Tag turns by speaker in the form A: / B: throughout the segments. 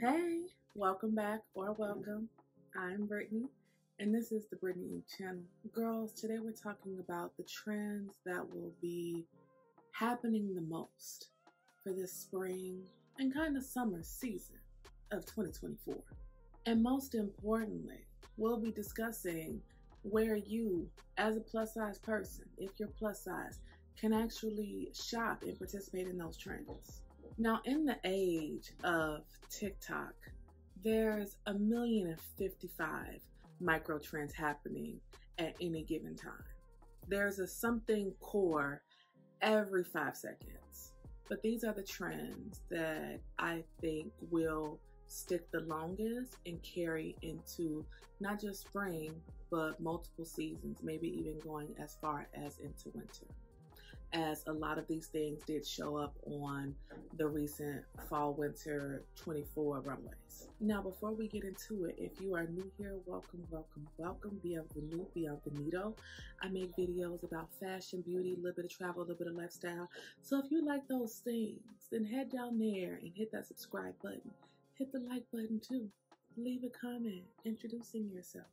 A: Hey, welcome back or welcome. I'm Brittney, and this is the Brittneyinc channel. Girls, today we're talking about the trends that will be happening the most for this spring and kind of summer season of 2024. And most importantly, we'll be discussing where you, as a plus size person, if you're plus size, can actually shop and participate in those trends. Now, in the age of TikTok, there's 1,055,000 micro trends happening at any given time. There's a something core every 5 seconds. But these are the trends that I think will stick the longest and carry into not just spring, but multiple seasons, maybe even going as far as into winter, as a lot of these things did show up on the recent fall winter 24 runways. Now, before we get into it, if you are new here, welcome, welcome, welcome. Bienvenue, bienvenido. I make videos about fashion, beauty, a little bit of travel, a little bit of lifestyle. So if you like those things, then head down there and hit that subscribe button. Hit the like button too. Leave a comment introducing yourself.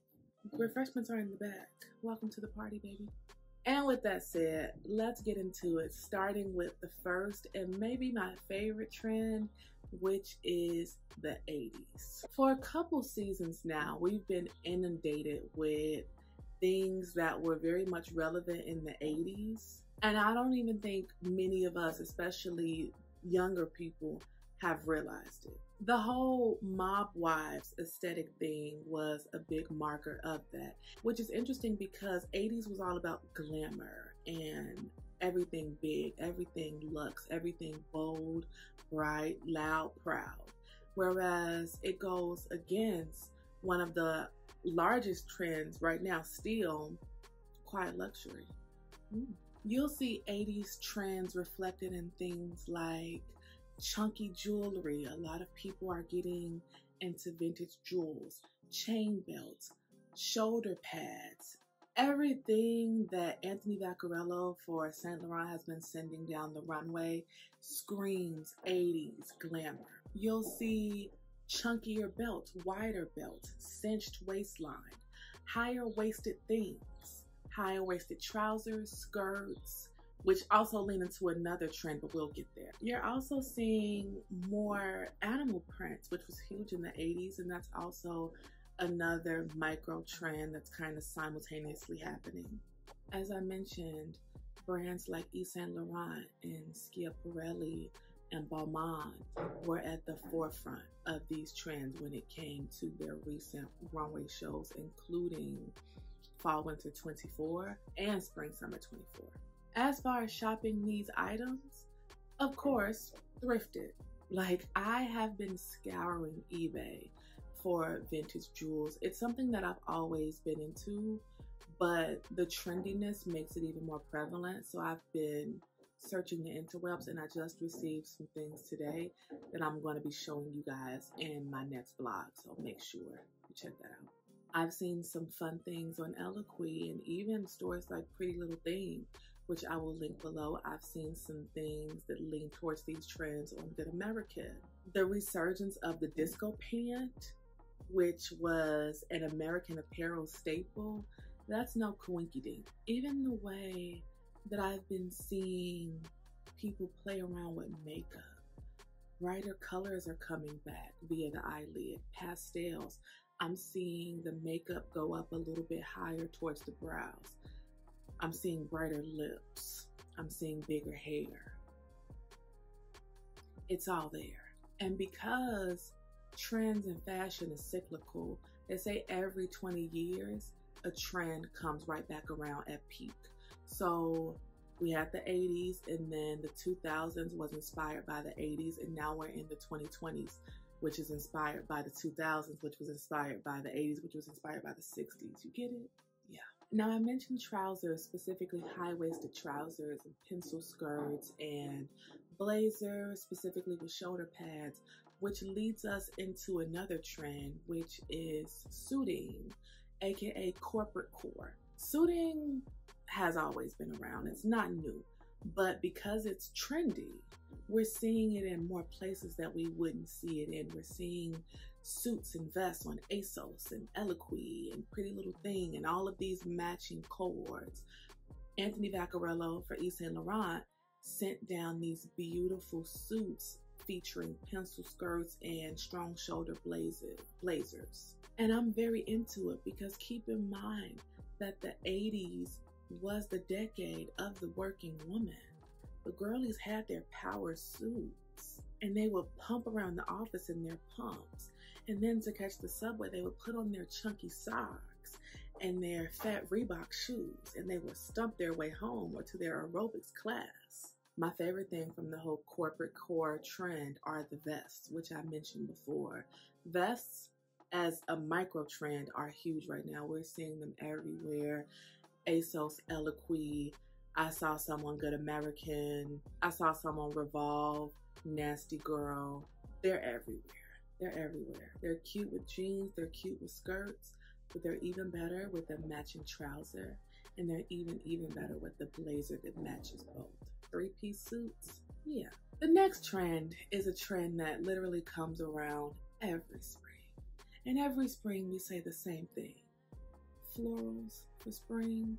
A: Refreshments are in the back. Welcome to the party, baby. And with that said, let's get into it, starting with the first and maybe my favorite trend, which is the 80s. For a couple seasons now, we've been inundated with things that were very much relevant in the 80s. And I don't even think many of us, especially younger people, have realized it. The whole mob wives aesthetic thing was a big marker of that, which is interesting because 80s was all about glamour and everything big, everything luxe, everything bold, bright, loud, proud. Whereas it goes against one of the largest trends right now, still quiet luxury. You'll see 80s trends reflected in things like chunky jewelry. A lot of people are getting into vintage jewels, chain belts, shoulder pads, everything that Anthony Vaccarello for Saint Laurent has been sending down the runway screams 80s glamour. You'll see chunkier belts, wider belts, cinched waistline, higher waisted things, higher waisted trousers, skirts, which also lean into another trend, but we'll get there. You're also seeing more animal prints, which was huge in the 80s, and that's also another micro trend that's kind of simultaneously happening. As I mentioned, brands like Yves Saint Laurent and Schiaparelli and Balmain were at the forefront of these trends when it came to their recent runway shows, including Fall Winter 24 and Spring Summer 24. As far as shopping these items, of course, thrifted. Like, I have been scouring eBay for vintage jewels. It's something that I've always been into, but the trendiness makes it even more prevalent. So I've been searching the interwebs, and I just received some things today that I'm going to be showing you guys in my next vlog. So make sure you check that out. I've seen some fun things on Eloquii and even stores like Pretty Little Thing, which I will link below. I've seen some things that lean towards these trends on Good American. The resurgence of the disco pant, which was an American Apparel staple, that's no coinkydink. Even the way that I've been seeing people play around with makeup. Brighter colors are coming back via the eyelid, pastels. I'm seeing the makeup go up a little bit higher towards the brows. I'm seeing brighter lips. I'm seeing bigger hair. It's all there. And because trends in fashion is cyclical, they say every 20 years, a trend comes right back around at peak. So we had the 80s, and then the 2000s was inspired by the 80s, and now we're in the 2020s, which is inspired by the 2000s, which was inspired by the 80s, which was inspired by the 60s. You get it? Yeah. Now, I mentioned trousers, specifically high-waisted trousers and pencil skirts and blazers, specifically with shoulder pads, which leads us into another trend, which is suiting, aka corporate core. Suiting has always been around. It's not new. But because it's trendy, we're seeing it in more places that we wouldn't see it in. We're seeing suits and vests on ASOS and Eloquii and Pretty Little Thing and all of these matching cords. Anthony Vaccarello for Yves Saint Laurent sent down these beautiful suits featuring pencil skirts and strong shoulder blazers. And I'm very into it because keep in mind that the 80s was the decade of the working woman. The girlies had their power suits and they would pump around the office in their pumps. And then to catch the subway, they would put on their chunky socks and their fat Reebok shoes and they would stump their way home or to their aerobics class. My favorite thing from the whole corporate core trend are the vests, which I mentioned before. Vests as a micro trend are huge right now. We're seeing them everywhere. ASOS, Eloquii. I saw some on Good American. I saw some on Revolve, Nasty Girl. They're everywhere. They're everywhere. They're cute with jeans. They're cute with skirts. But they're even better with a matching trouser. And they're even better with the blazer that matches both. 3-piece suits. Yeah. The next trend is a trend that literally comes around every spring. And every spring we say the same thing. Florals for spring,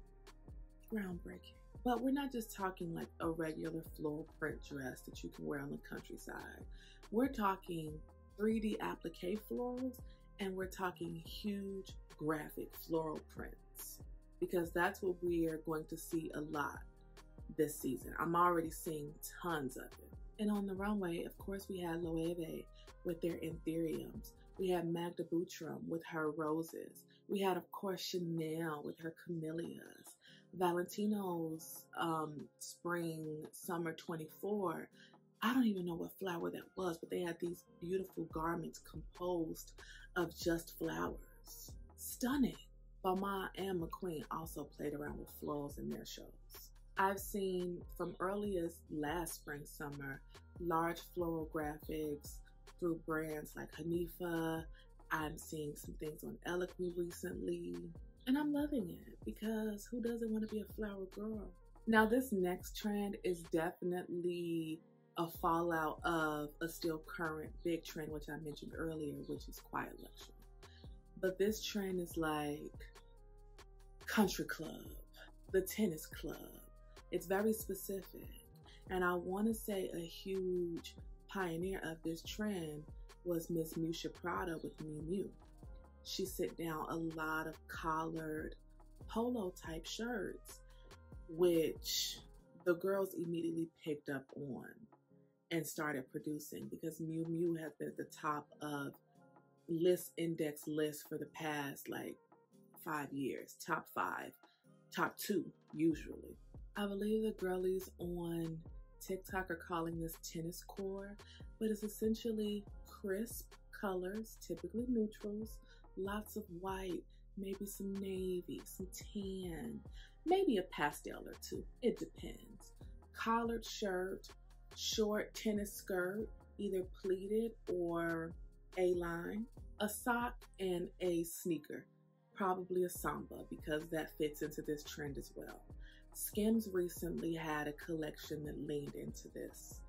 A: groundbreaking. But we're not just talking like a regular floral print dress that you can wear on the countryside. We're talking 3D applique florals, and we're talking huge graphic floral prints because that's what we are going to see a lot this season. I'm already seeing tons of it. And on the runway, of course, we had Loewe with their Ethereums. We had Magda Butrym with her roses. We had, of course, Chanel with her camellias. Valentino's spring, summer 24. I don't even know what flower that was, but they had these beautiful garments composed of just flowers. Stunning. Balmain and McQueen also played around with florals in their shows. I've seen from early as last spring, summer, large floral graphics through brands like Hanifa. I'm seeing some things on Eloquii recently, and I'm loving it because who doesn't want to be a flower girl? Now, this next trend is definitely a fallout of a still current big trend, which I mentioned earlier, which is quiet luxury. But this trend is like country club, the tennis club. It's very specific. And I want to say a huge pioneer of this trend was Miss Musha Prada with Miu Miu. She sent down a lot of collared polo type shirts, which the girls immediately picked up on and started producing because Miu Miu has been at the top of index lists for the past like 5 years. Top 5, top 2 usually. I believe the girlies on TikTok are calling this tennis core, but it's essentially crisp colors, typically neutrals, lots of white, maybe some navy, some tan, maybe a pastel or two. It depends. Collared shirt, short tennis skirt, either pleated or A-line, a sock, and a sneaker, probably a samba because that fits into this trend as well. Skims recently had a collection that leaned into this.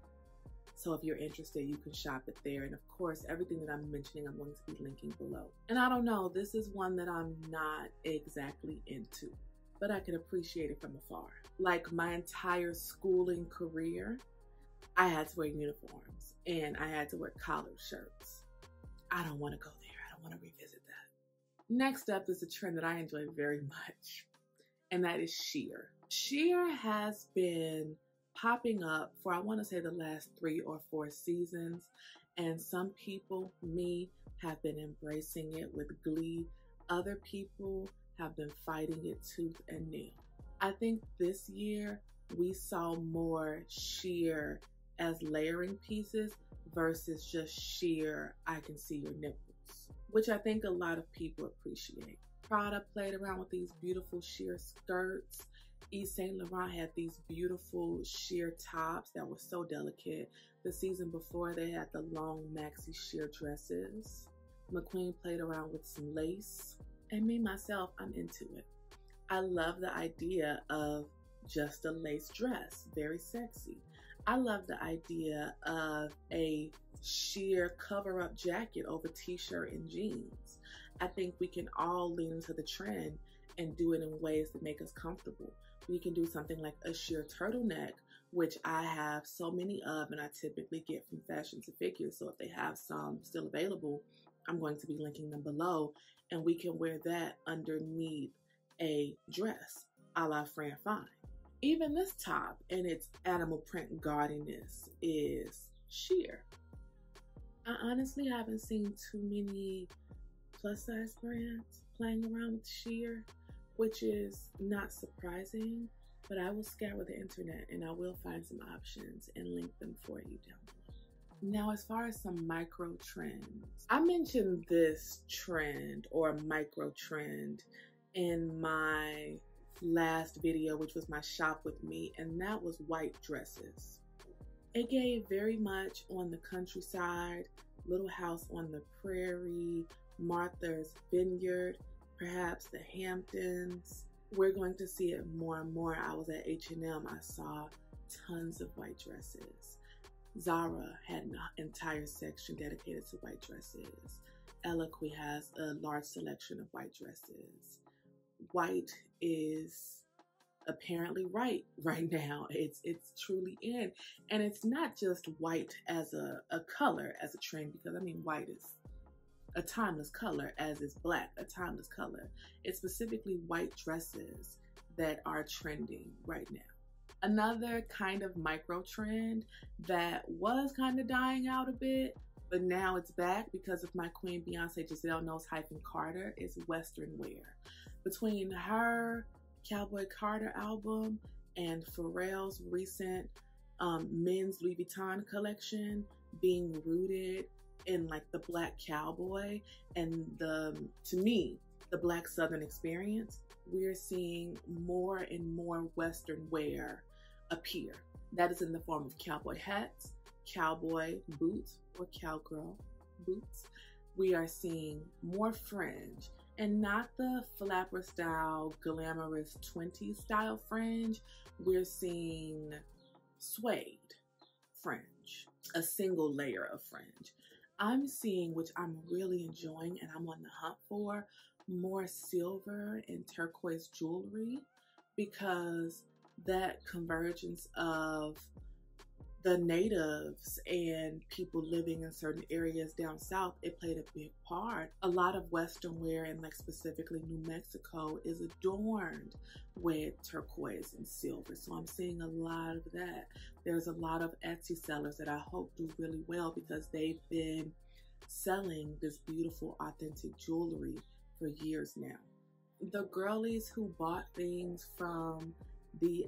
A: So if you're interested, you can shop it there. And of course, everything that I'm mentioning, I'm going to be linking below. And I don't know, this is one that I'm not exactly into, but I can appreciate it from afar. Like my entire schooling career, I had to wear uniforms and I had to wear collared shirts. I don't want to go there. I don't want to revisit that. Next up is a trend that I enjoy very much, and that is sheer. Sheer has been popping up for, I want to say, the last 3 or 4 seasons, and some people, me, have been embracing it with glee. Other people have been fighting it tooth and nail. I think this year we saw more sheer as layering pieces versus just sheer, I can see your nipples, which I think a lot of people appreciate. Prada played around with these beautiful sheer skirts. Yves Saint Laurent had these beautiful sheer tops that were so delicate. The season before, they had the long maxi sheer dresses. McQueen played around with some lace. And me, myself, I'm into it. I love the idea of just a lace dress, very sexy. I love the idea of a sheer cover-up jacket over t-shirt and jeans. I think we can all lean into the trend and do it in ways that make us comfortable. We can do something like a sheer turtleneck, which I have so many of and I typically get from Fashion to Figure. So if they have some still available, I'm going to be linking them below, and we can wear that underneath a dress a la Fran Fine. Even this top and its animal print gaudiness is sheer. I honestly haven't seen too many plus size brands playing around with sheer, which is not surprising, but I will scour the internet and I will find some options and link them for you down below. Now, as far as some micro trends, I mentioned this trend or micro trend in my last video, which was my shop with me, and that was white dresses. It gave very much on the countryside, Little House on the Prairie, Martha's Vineyard, perhaps the Hamptons. We're going to see it more and more. I was at H&M, I saw tons of white dresses. Zara had an entire section dedicated to white dresses. Eloquii has a large selection of white dresses. White is apparently right now. It's truly in, and it's not just white as a color, as a trend, because I mean white is a timeless color, as is black a timeless color. It's specifically white dresses that are trending right now. Another kind of micro trend that was kind of dying out a bit, but now it's back because of my queen Beyonce Giselle Knowles-Carter is Western wear. Between her Cowboy Carter album and Pharrell's recent men's Louis Vuitton collection being rooted in like the black cowboy and to me, the black Southern experience, we're seeing more and more Western wear appear. That is in the form of cowboy hats, cowboy boots, or cowgirl boots. We are seeing more fringe, and not the flapper style, glamorous 20s style fringe. We're seeing suede fringe, a single layer of fringe. I'm seeing, which I'm really enjoying and I'm on the hunt for, more silver and turquoise jewelry, because that convergence of the natives and people living in certain areas down south, it played a big part. A lot of Western wear, and like specifically New Mexico, is adorned with turquoise and silver. So I'm seeing a lot of that. There's a lot of Etsy sellers that I hope do really well because they've been selling this beautiful, authentic jewelry for years now. The girlies who bought things from the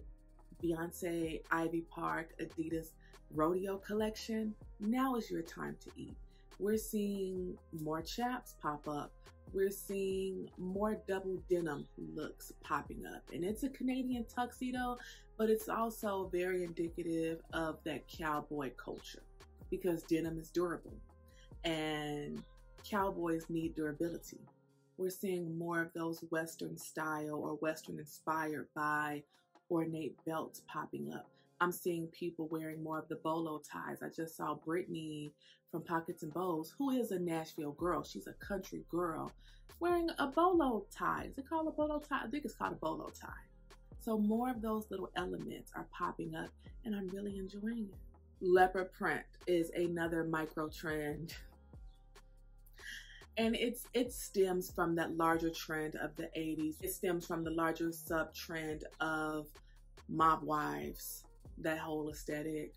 A: Beyonce Ivy Park Adidas Rodeo collection, now is your time to eat. We're seeing more chaps pop up. We're seeing more double denim looks popping up. And it's a Canadian tuxedo, but it's also very indicative of that cowboy culture because denim is durable and cowboys need durability. We're seeing more of those Western style or Western inspired by ornate belts popping up. I'm seeing people wearing more of the bolo ties. I just saw Brittney from Pockets and Bows, who is a Nashville girl. She's a country girl wearing a bolo tie. Is it called a bolo tie? I think it's called a bolo tie. So more of those little elements are popping up and I'm really enjoying it. Leopard print is another micro trend. And it stems from that larger trend of the 80s. It stems from the larger sub-trend of mob wives, that whole aesthetic.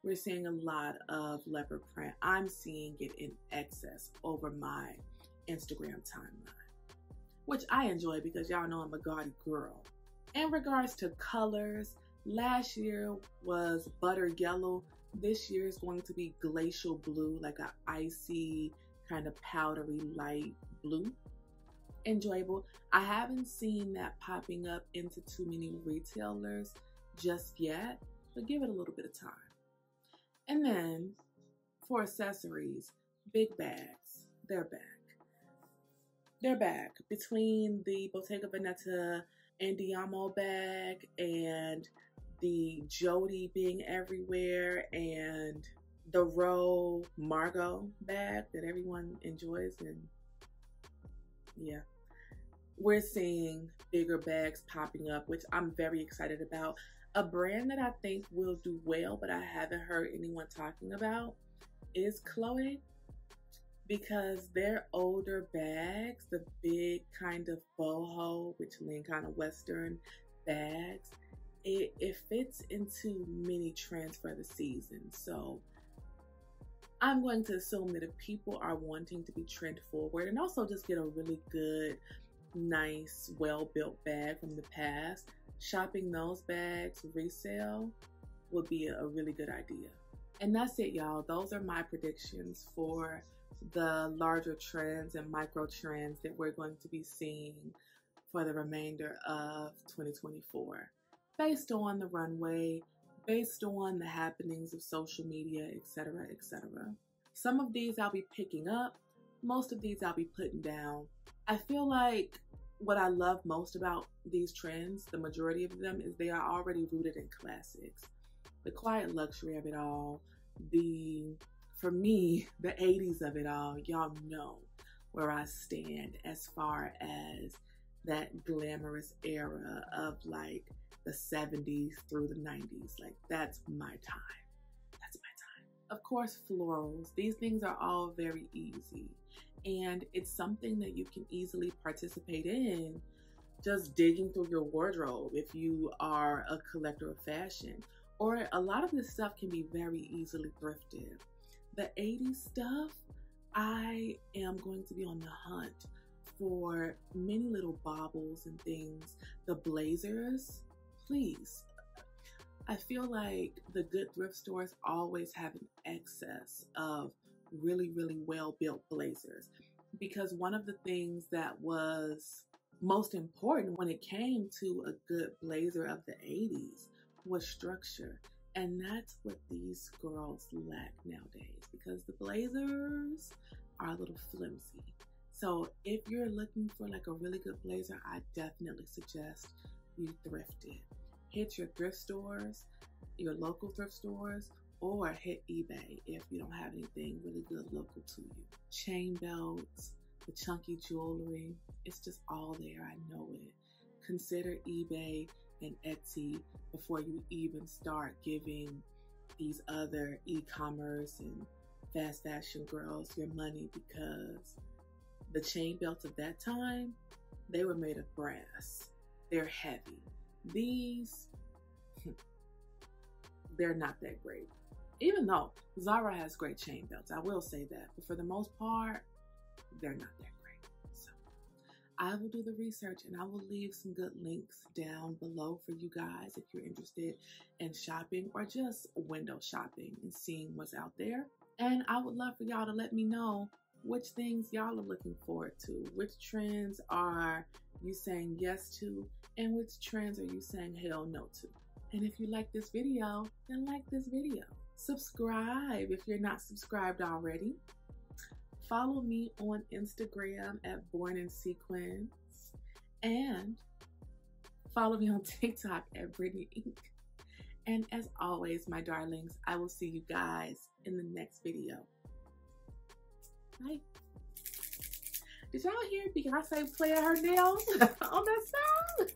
A: We're seeing a lot of leopard print. I'm seeing it in excess over my Instagram timeline, which I enjoy because y'all know I'm a gaudy girl. In regards to colors, last year was butter yellow. This year is going to be glacial blue, like an icy kind of powdery light blue. Enjoyable. I haven't seen that popping up into too many retailers just yet, but give it a little bit of time. And then for accessories, big bags, they're back. They're back. Between the Bottega Veneta Andiamo bag and the Jody being everywhere and the Roe Margot bag that everyone enjoys. And yeah, we're seeing bigger bags popping up, which I'm very excited about. A brand that I think will do well, but I haven't heard anyone talking about, is Chloe, because their older bags, the big kind of boho, which lean kind of Western bags, it fits into many trends for the season. So I'm going to assume that if people are wanting to be trend forward and also just get a really good, nice, well-built bag from the past, shopping those bags resale would be a really good idea. And that's it, y'all. Those are my predictions for the larger trends and micro trends that we're going to be seeing for the remainder of 2024, based on the runway, based on the happenings of social media, etc., etc. Some of these I'll be picking up, most of these I'll be putting down. I feel like what I love most about these trends, the majority of them, is they are already rooted in classics. The quiet luxury of it all, for me, the 80s of it all. Y'all know where I stand as far as that glamorous era of like the 70s through the 90s. Like, that's my time. That's my time. Of course, florals. These things are all very easy. And it's something that you can easily participate in just digging through your wardrobe if you are a collector of fashion. Or a lot of this stuff can be very easily thrifted. The 80s stuff, I am going to be on the hunt for many little baubles and things. The blazers, please. I feel like the good thrift stores always have an excess of really, really well-built blazers, because one of the things that was most important when it came to a good blazer of the 80s was structure. And that's what these girls lack nowadays, because the blazers are a little flimsy. So if you're looking for like a really good blazer, I definitely suggest you thrift it. Hit your thrift stores, your local thrift stores, or hit eBay if you don't have anything really good local to you. Chain belts, the chunky jewelry, it's just all there. I know it. Consider eBay and Etsy before you even start giving these other e-commerce and fast fashion girls your money, because the chain belts of that time, they were made of brass. They're heavy. These, they're not that great. Even though Zara has great chain belts, I will say that. But for the most part, they're not that great. So I will do the research and I will leave some good links down below for you guys if you're interested in shopping or just window shopping and seeing what's out there. And I would love for y'all to let me know which things y'all are looking forward to. Which trends are you saying yes to, and which trends are you saying hell no to? And if you like this video, then like this video. Subscribe if you're not subscribed already. Follow me on Instagram at Born in Sequence, and follow me on TikTok at Brittneyinc. And as always, my darlings, I will see you guys in the next video. Bye. Did y'all hear Beyonce play her nails on that song?